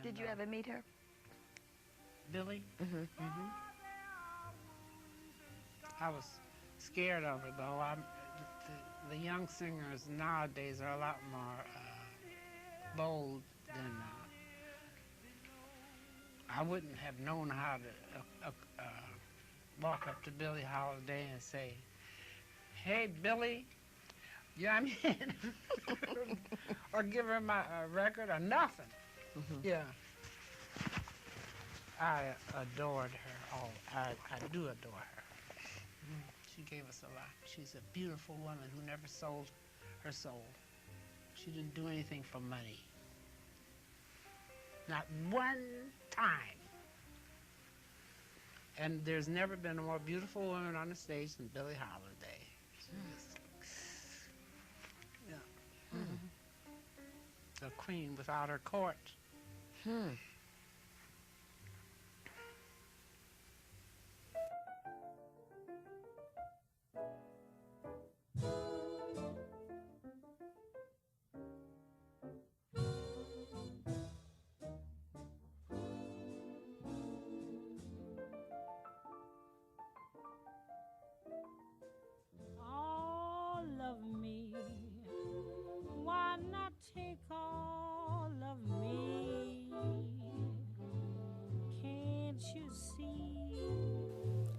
Did you ever meet her? Billie. Mm-hmm. I was scared of her though. The young singers nowadays are a lot more bold than I wouldn't have known how to walk up to Billie Holiday and say, "Hey, Billie, you know what I mean?" or give her my record or nothing. Mm-hmm. Yeah, I adored her. Oh, I do adore her. She gave us a lot. She's a beautiful woman who never sold her soul. She didn't do anything for money. Not one time. And there's never been a more beautiful woman on the stage than Billie Holiday. She was, yeah, a queen without her court. Hmm. All of me, why not take all of me? Can't you see?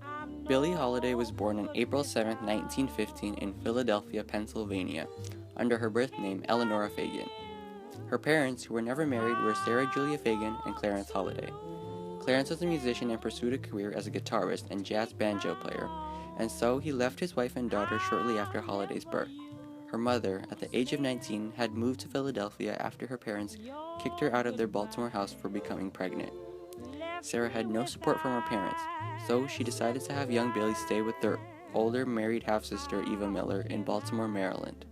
I'm Billie Holiday no was born on good April 7, without 1915 in Philadelphia, Pennsylvania, under her birth name Eleanora Fagan. Her parents, who were never married, were Sarah Julia Fagan and Clarence Holiday. Clarence was a musician and pursued a career as a guitarist and jazz banjo player, and so he left his wife and daughter shortly after Holiday's birth. Her mother, at the age of 19, had moved to Philadelphia after her parents kicked her out of their Baltimore house for becoming pregnant. Sarah had no support from her parents, so she decided to have young Billie stay with their older married half-sister Eva Miller in Baltimore, Maryland.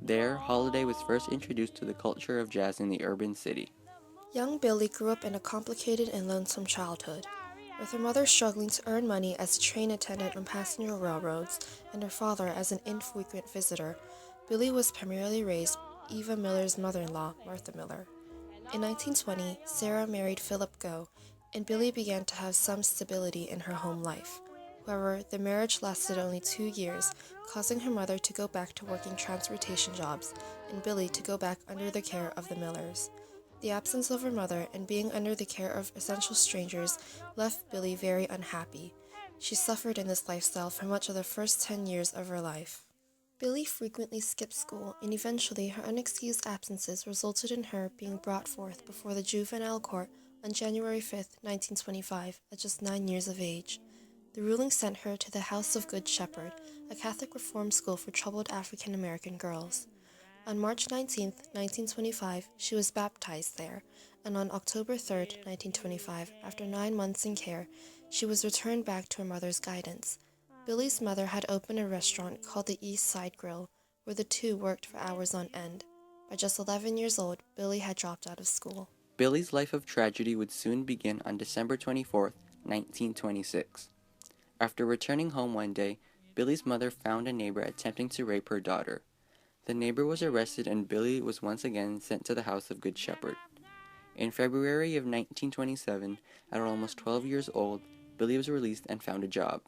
There, Holiday was first introduced to the culture of jazz in the urban city. Young Billie grew up in a complicated and lonesome childhood, with her mother struggling to earn money as a train attendant on passenger railroads and her father as an infrequent visitor. Billie was primarily raised by Eva Miller's mother-in-law, Martha Miller. In 1920, Sarah married Philip Gough, and Billie began to have some stability in her home life. However, the marriage lasted only 2 years, causing her mother to go back to working transportation jobs and Billie to go back under the care of the Millers. The absence of her mother and being under the care of essential strangers left Billie very unhappy. She suffered in this lifestyle for much of the first 10 years of her life. Billie frequently skipped school, and eventually her unexcused absences resulted in her being brought forth before the juvenile court on January 5, 1925, at just 9 years of age. The ruling sent her to the House of Good Shepherd, a Catholic reform school for troubled African American girls. On March 19, 1925, she was baptized there, and on October 3, 1925, after 9 months in care, she was returned back to her mother's guidance. Billie's mother had opened a restaurant called the East Side Grill, where the two worked for hours on end. By just 11 years old, Billie had dropped out of school. Billie's life of tragedy would soon begin on December 24, 1926. After returning home one day, Billie's mother found a neighbor attempting to rape her daughter. The neighbor was arrested and Billie was once again sent to the House of Good Shepherd. In February of 1927, at almost 12 years old, Billie was released and found a job.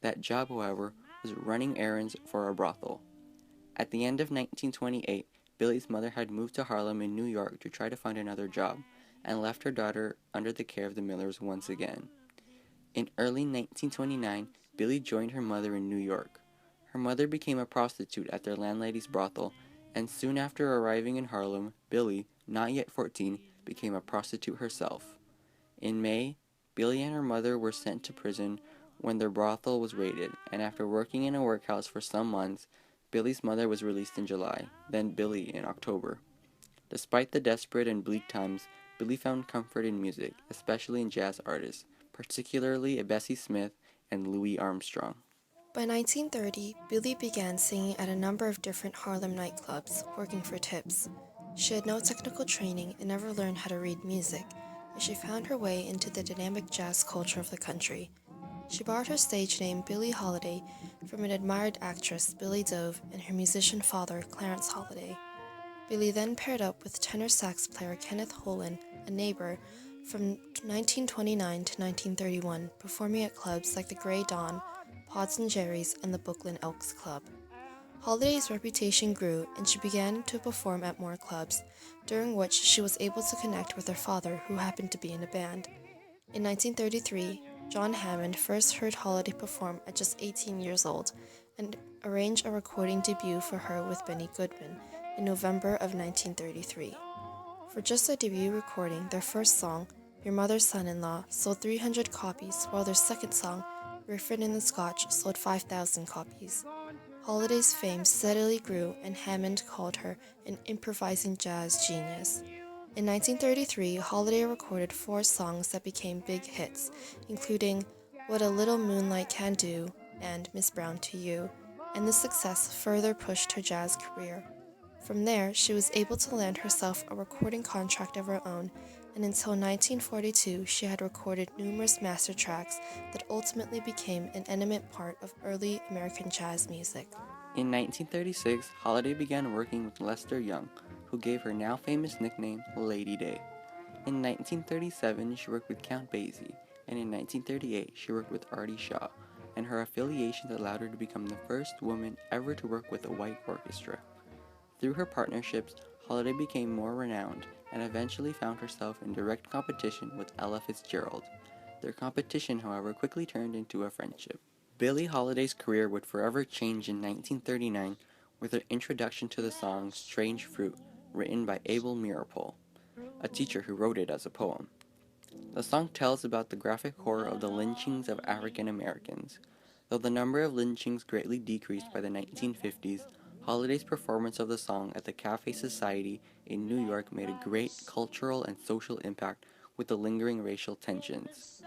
That job, however, was running errands for a brothel. At the end of 1928, Billie's mother had moved to Harlem in New York to try to find another job, and left her daughter under the care of the Millers once again. In early 1929, Billie joined her mother in New York. Her mother became a prostitute at their landlady's brothel, and soon after arriving in Harlem, Billie, not yet 14, became a prostitute herself. In May, Billie and her mother were sent to prison when their brothel was raided, and after working in a workhouse for some months, Billie's mother was released in July, then Billie in October. Despite the desperate and bleak times, Billie found comfort in music, especially in jazz artists, particularly Bessie Smith and Louis Armstrong. By 1930, Billie began singing at a number of different Harlem nightclubs, working for tips. She had no technical training and never learned how to read music, but she found her way into the dynamic jazz culture of the country. She borrowed her stage name Billie Holiday from an admired actress, Billie Dove, and her musician father, Clarence Holiday. Billie then paired up with tenor sax player Kenneth Holland a neighbor, from 1929 to 1931, performing at clubs like the Grey Dawn, Pods and Jerry's, and the Brooklyn Elks Club. Holiday's reputation grew, and she began to perform at more clubs, during which she was able to connect with her father, who happened to be in a band. In 1933, John Hammond first heard Holiday perform at just 18 years old, and arranged a recording debut for her with Benny Goodman in November of 1933. For just a debut recording, their first song, Your Mother's Son-in-Law, sold 300 copies, while their second song, Riffin and the Scotch, sold 5,000 copies. Holiday's fame steadily grew, and Hammond called her an improvising jazz genius. In 1933, Holiday recorded 4 songs that became big hits, including What a Little Moonlight Can Do and Miss Brown to You, and this success further pushed her jazz career. From there, she was able to land herself a recording contract of her own, and until 1942, she had recorded numerous master tracks that ultimately became an eminent part of early American jazz music. In 1936, Holiday began working with Lester Young, who gave her now famous nickname Lady Day. In 1937, she worked with Count Basie, and in 1938, she worked with Artie Shaw, and her affiliations allowed her to become the first woman ever to work with a white orchestra. Through her partnerships, Holiday became more renowned and eventually found herself in direct competition with Ella Fitzgerald. Their competition, however, quickly turned into a friendship. Billie Holiday's career would forever change in 1939 with her introduction to the song Strange Fruit, written by Abel Meeropol, a teacher who wrote it as a poem. The song tells about the graphic horror of the lynchings of African Americans. Though the number of lynchings greatly decreased by the 1950s, Holiday's performance of the song at the Cafe Society in New York made a great cultural and social impact with the lingering racial tensions.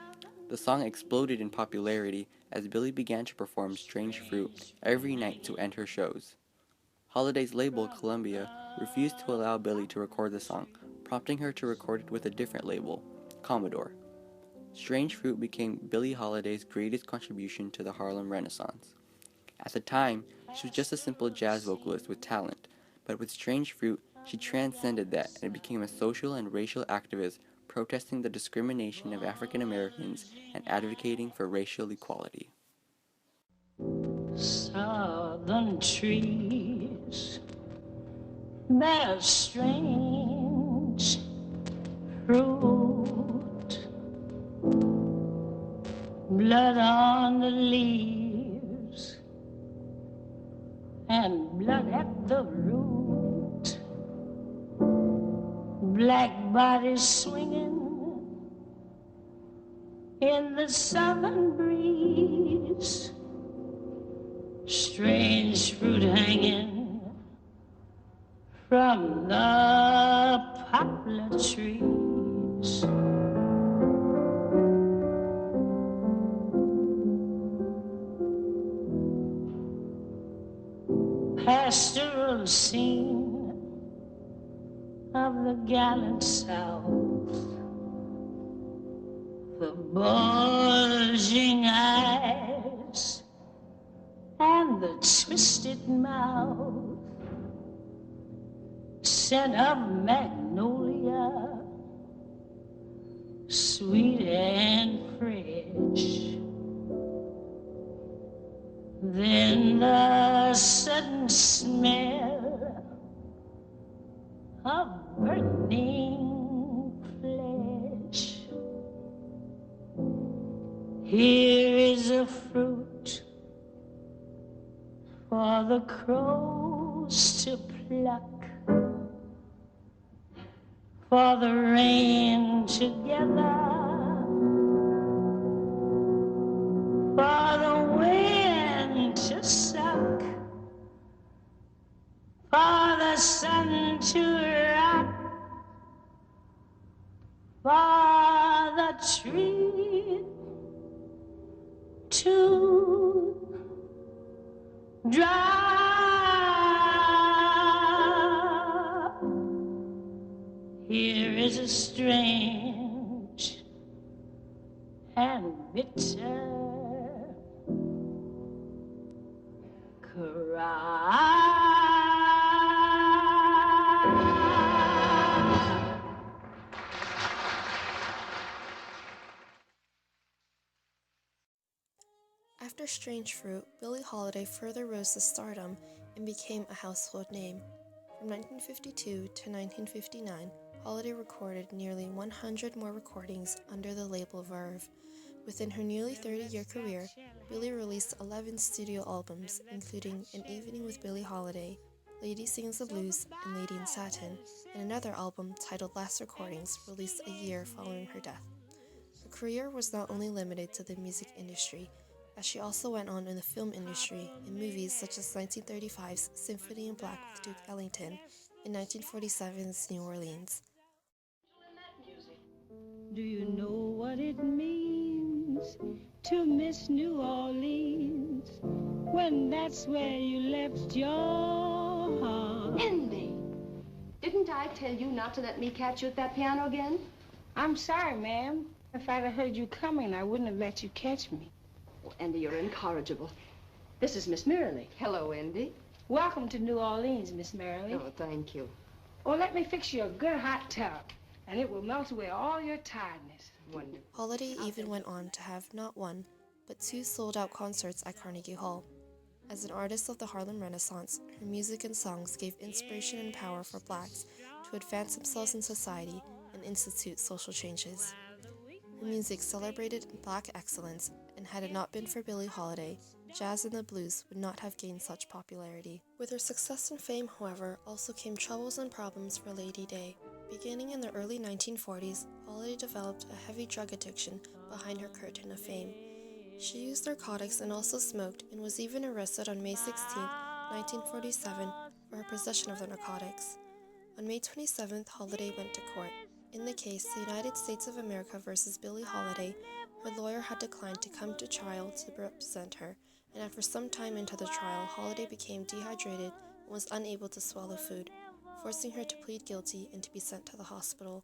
The song exploded in popularity as Billie began to perform Strange Fruit every night to end her shows. Holiday's label, Columbia, refused to allow Billie to record the song, prompting her to record it with a different label, Commodore. Strange Fruit became Billie Holiday's greatest contribution to the Harlem Renaissance. At the time, she was just a simple jazz vocalist with talent, but with Strange Fruit, she transcended that and became a social and racial activist protesting the discrimination of African Americans and advocating for racial equality. Southern trees bear strange fruit, blood on the leaves and blood at the root, black bodies swinging in the southern breeze, strange fruit hanging from the poplar trees. Pastoral scene of the gallant South, the bulging eyes and the twisted mouth, scent of magnolia, sweet and fresh. Then the sudden smell of burning flesh. Here is a fruit for the crows to pluck, for the rain to gather, for the wind to suck, for the sun to rock, for the tree to drop. Here is a strange and bitter cry. After Strange Fruit, Billie Holiday further rose to stardom and became a household name. From 1952 to 1959, Holiday recorded nearly 100 more recordings under the label Verve. Within her nearly 30-year career, Billie released 11 studio albums, including An Evening with Billie Holiday, Lady Sings the Blues, and Lady in Satin, and another album titled Last Recordings, released a year following her death. Her career was not only limited to the music industry, as she also went on in the film industry in movies such as 1935's Symphony in Black with Duke Ellington and 1947's New Orleans. Do you know what it means to miss New Orleans when that's where you left your heart? Andy, didn't I tell you not to let me catch you at that piano again? I'm sorry, ma'am. If I'd have heard you coming, I wouldn't have let you catch me. Oh, Andy, you're incorrigible. This is Miss Merrily. Hello, Andy. Welcome to New Orleans, Miss Merrily. Oh, thank you. Oh, let me fix you a good hot tub, and it will melt away all your tiredness. Wonderful. Holiday even went on to have not one, but 2 sold-out concerts at Carnegie Hall. As an artist of the Harlem Renaissance, her music and songs gave inspiration and power for blacks to advance themselves in society and institute social changes. Her music celebrated black excellence, and had it not been for Billie Holiday, jazz and the blues would not have gained such popularity. With her success and fame, however, also came troubles and problems for Lady Day. Beginning in the early 1940s, Holiday developed a heavy drug addiction behind her curtain of fame. She used narcotics and also smoked, and was even arrested on May 16, 1947, for her possession of the narcotics. On May 27th, Holiday went to court. In the case, the United States of America versus Billie Holiday, her lawyer had declined to come to trial to represent her, and after some time into the trial, Holiday became dehydrated and was unable to swallow food, forcing her to plead guilty and to be sent to the hospital.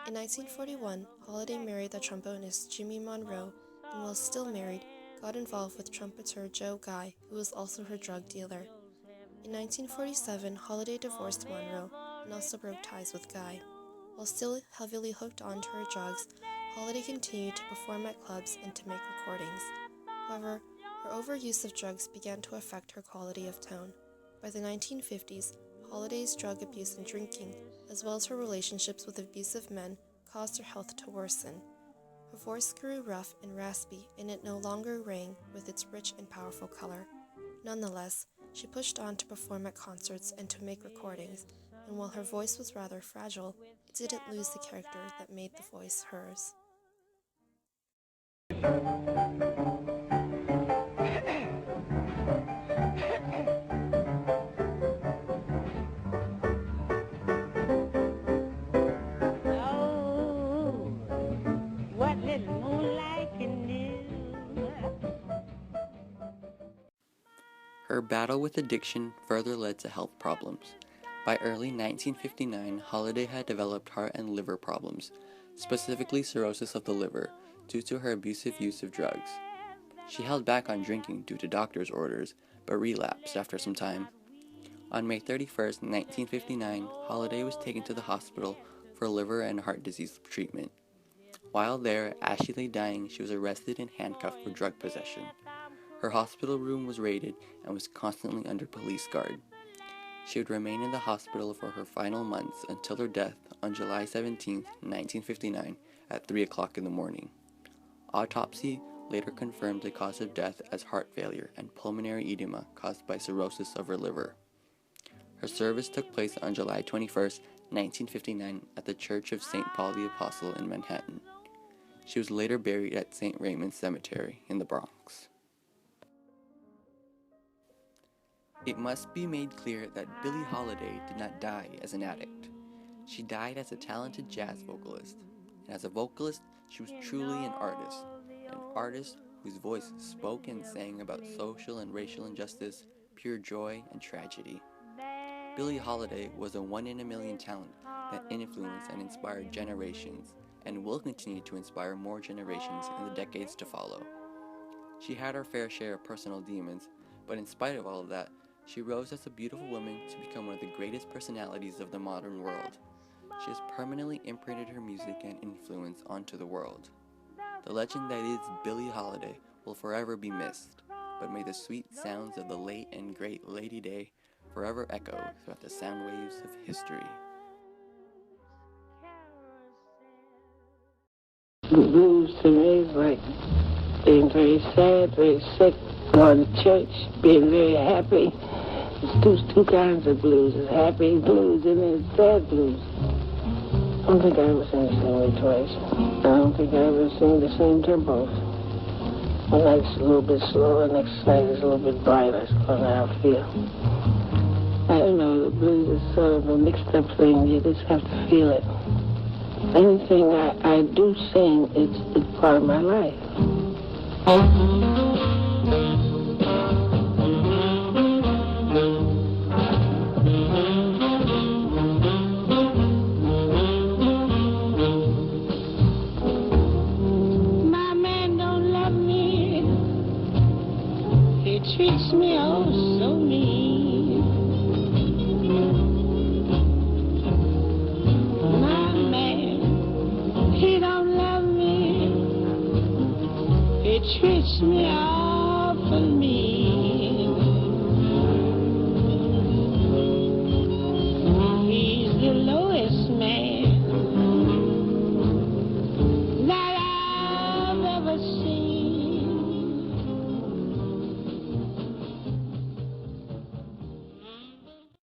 In 1941, Holiday married the trombonist Jimmy Monroe, and while still married, got involved with trumpeter Joe Guy, who was also her drug dealer. In 1947, Holiday divorced Monroe and also broke ties with Guy. While still heavily hooked onto her drugs, Holiday continued to perform at clubs and to make recordings. However, her overuse of drugs began to affect her quality of tone. By the 1950s, Holiday's drug abuse and drinking, as well as her relationships with abusive men, caused her health to worsen. Her voice grew rough and raspy, and it no longer rang with its rich and powerful color. Nonetheless, she pushed on to perform at concerts and to make recordings, and while her voice was rather fragile, it didn't lose the character that made the voice hers. Oh, what little moonlight can do. Her battle with addiction further led to health problems. By early 1959, Holiday had developed heart and liver problems, specifically cirrhosis of the liver, due to her abusive use of drugs. She held back on drinking due to doctor's orders, but relapsed after some time. On May 31st, 1959, Holiday was taken to the hospital for liver and heart disease treatment. While there, as she lay dying, she was arrested and handcuffed for drug possession. Her hospital room was raided and was constantly under police guard. She would remain in the hospital for her final months until her death on July 17, 1959, at 3 o'clock in the morning. Autopsy later confirmed the cause of death as heart failure and pulmonary edema caused by cirrhosis of her liver. Her service took place on July 21, 1959, at the Church of St. Paul the Apostle in Manhattan. She was later buried at St. Raymond's Cemetery in the Bronx. It must be made clear that Billie Holiday did not die as an addict. She died as a talented jazz vocalist, and as a vocalist, she was truly an artist whose voice spoke and sang about social and racial injustice, pure joy, and tragedy. Billie Holiday was a one-in-a-million talent that influenced and inspired generations, and will continue to inspire more generations in the decades to follow. She had her fair share of personal demons, but in spite of all of that, she rose as a beautiful woman to become one of the greatest personalities of the modern world. She has permanently imprinted her music and influence onto the world. The legend that is Billie Holiday will forever be missed, but may the sweet sounds of the late and great Lady Day forever echo throughout the sound waves of history. The blues to me is like being very sad, very sick, going to church, being very happy. There's two kinds of blues. There's happy blues and there's sad blues. I don't think I ever sing the same way twice. I don't think I ever sing the same tempos. One night's a little bit slower, next night is a little bit brighter. That's kind of how I feel. I don't know, the blues is sort of a mixed up thing. You just have to feel it. Anything I do sing, it's part of my life. My man don't love me. He treats me oh so mean. My man, he don't love me. He treats me awful mean.